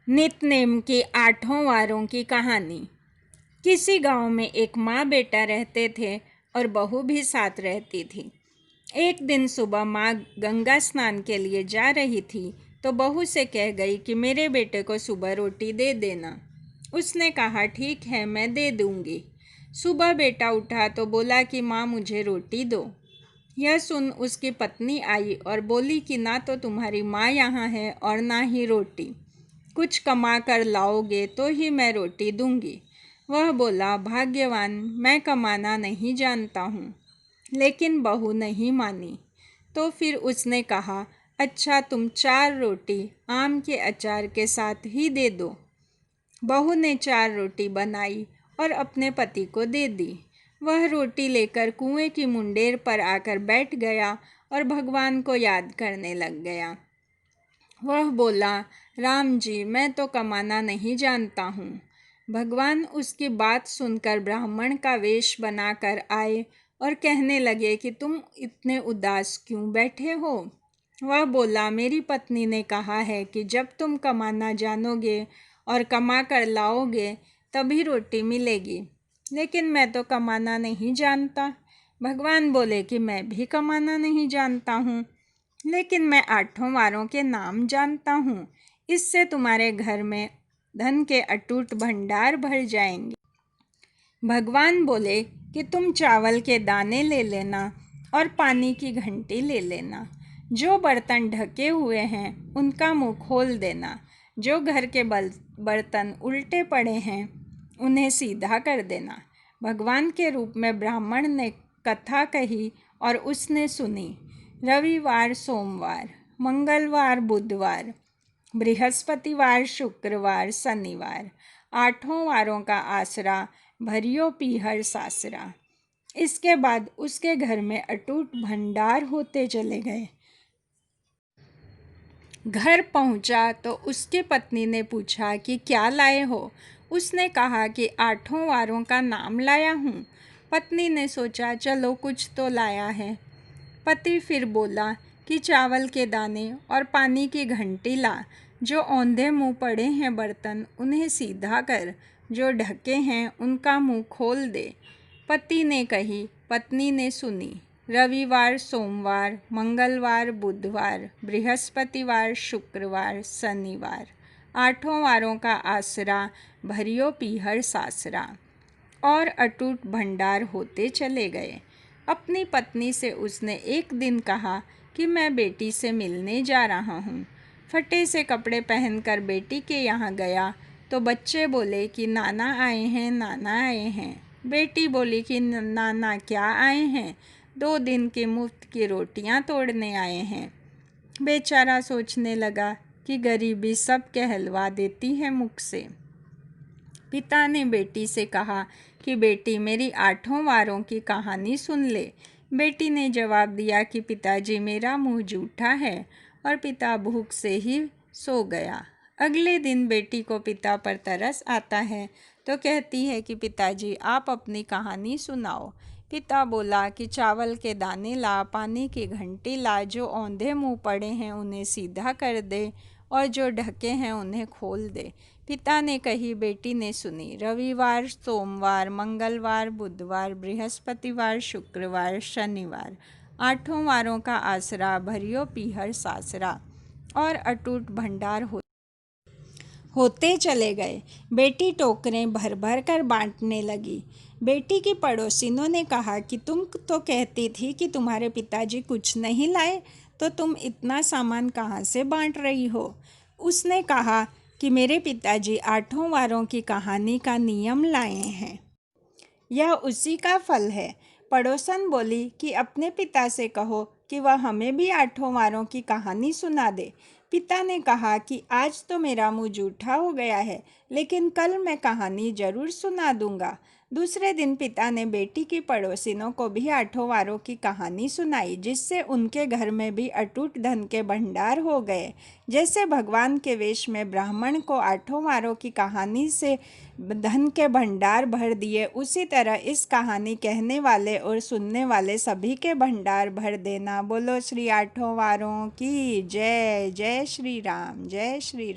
नितनेम की 8 वारों की कहानी। किसी गांव में एक माँ बेटा रहते थे और बहू भी साथ रहती थी। एक दिन सुबह माँ गंगा स्नान के लिए जा रही थी तो बहू से कह गई कि मेरे बेटे को सुबह रोटी दे देना। उसने कहा ठीक है, मैं दे दूंगी। सुबह बेटा उठा तो बोला कि माँ मुझे रोटी दो। यह सुन उसकी पत्नी आई और बोली कि ना तो तुम्हारी माँ यहाँ है और ना ही रोटी। कुछ कमा कर लाओगे तो ही मैं रोटी दूंगी। वह बोला, भाग्यवान, मैं कमाना नहीं जानता हूँ। लेकिन बहू नहीं मानी। तो फिर उसने कहा, अच्छा तुम 4 रोटी आम के अचार के साथ ही दे दो। बहू ने 4 रोटी बनाई और अपने पति को दे दी। वह रोटी लेकर कुएं की मुंडेर पर आकर बैठ गया और भगवान को याद करने लग गया। वह बोला, राम जी, मैं तो कमाना नहीं जानता हूँ। भगवान उसकी बात सुनकर ब्राह्मण का वेश बनाकर आए और कहने लगे कि तुम इतने उदास क्यों बैठे हो। वह बोला, मेरी पत्नी ने कहा है कि जब तुम कमाना जानोगे और कमा कर लाओगे तभी रोटी मिलेगी, लेकिन मैं तो कमाना नहीं जानता। भगवान बोले कि मैं भी कमाना नहीं जानता हूँ, लेकिन मैं 8 वारों के नाम जानता हूँ। इससे तुम्हारे घर में धन के अटूट भंडार भर जाएंगे। भगवान बोले कि तुम चावल के दाने ले लेना और पानी की घंटी ले लेना। जो बर्तन ढके हुए हैं उनका मुंह खोल देना। जो घर के बर्तन उल्टे पड़े हैं उन्हें सीधा कर देना। भगवान के रूप में ब्राह्मण ने कथा कही और उसने सुनी। रविवार, सोमवार, मंगलवार, बुधवार, बृहस्पतिवार, शुक्रवार, शनिवार, 8 वारों का आसरा भरियो पीहर सासरा। इसके बाद उसके घर में अटूट भंडार होते चले गए। घर पहुंचा तो उसकी पत्नी ने पूछा कि क्या लाए हो। उसने कहा कि 8 वारों का नाम लाया हूँ। पत्नी ने सोचा चलो कुछ तो लाया है। पति फिर बोला कि चावल के दाने और पानी की घंटी ला। जो औंधे मुंह पड़े हैं बर्तन उन्हें सीधा कर। जो ढके हैं उनका मुंह खोल दे। पति ने कही, पत्नी ने सुनी। रविवार, सोमवार, मंगलवार, बुधवार, बृहस्पतिवार, शुक्रवार, शनिवार, 8 वारों का आसरा भरियो पीहर सासरा। और अटूट भंडार होते चले गए। अपनी पत्नी से उसने एक दिन कहा कि मैं बेटी से मिलने जा रहा हूँ। फटे से कपड़े पहनकर बेटी के यहाँ गया तो बच्चे बोले कि नाना आए हैं, नाना आए हैं। बेटी बोली कि नाना क्या आए हैं, 2 दिन की मुफ्त की रोटियाँ तोड़ने आए हैं। बेचारा सोचने लगा कि गरीबी सब कहलवा देती है मुख से। पिता ने बेटी से कहा कि बेटी मेरी 8 वारों की कहानी सुन ले। बेटी ने जवाब दिया कि पिताजी मेरा मुंह जूठा है, और पिता भूख से ही सो गया। अगले दिन बेटी को पिता पर तरस आता है तो कहती है कि पिताजी आप अपनी कहानी सुनाओ। पिता बोला कि चावल के दाने ला, पानी की घंटी ला। जो औंधे मुंह पड़े हैं उन्हें सीधा कर दे और जो ढके हैं उन्हें खोल दे। पिता ने कही, बेटी ने सुनी। रविवार, सोमवार, मंगलवार, बुधवार, बृहस्पतिवार, शुक्रवार, शनिवार, 8 वारों का आसरा भरियो पीहर सासरा। और अटूट भंडार होते चले गए। बेटी टोकरें भर भर कर बांटने लगी। बेटी की पड़ोसिनों ने कहा कि तुम तो कहती थी कि तुम्हारे पिताजी कुछ नहीं लाए, तो तुम इतना सामान कहाँ से बांट रही हो। उसने कहा कि मेरे पिताजी 8 वारों की कहानी का नियम लाए हैं। यह उसी का फल है। पड़ोसन बोली कि अपने पिता से कहो कि वह हमें भी 8 वारों की कहानी सुना दे। पिता ने कहा कि आज तो मेरा मुंह जूठा हो गया है, लेकिन कल मैं कहानी जरूर सुना दूंगा। दूसरे दिन पिता ने बेटी की पड़ोसिनों को भी 8 वारों की कहानी सुनाई, जिससे उनके घर में भी अटूट धन के भंडार हो गए। जैसे भगवान के वेश में ब्राह्मण को 8 वारों की कहानी से धन के भंडार भर दिए, उसी तरह इस कहानी कहने वाले और सुनने वाले सभी के भंडार भर देना। बोलो श्री 8 वारों की जय। जय श्री राम। जय श्री राम।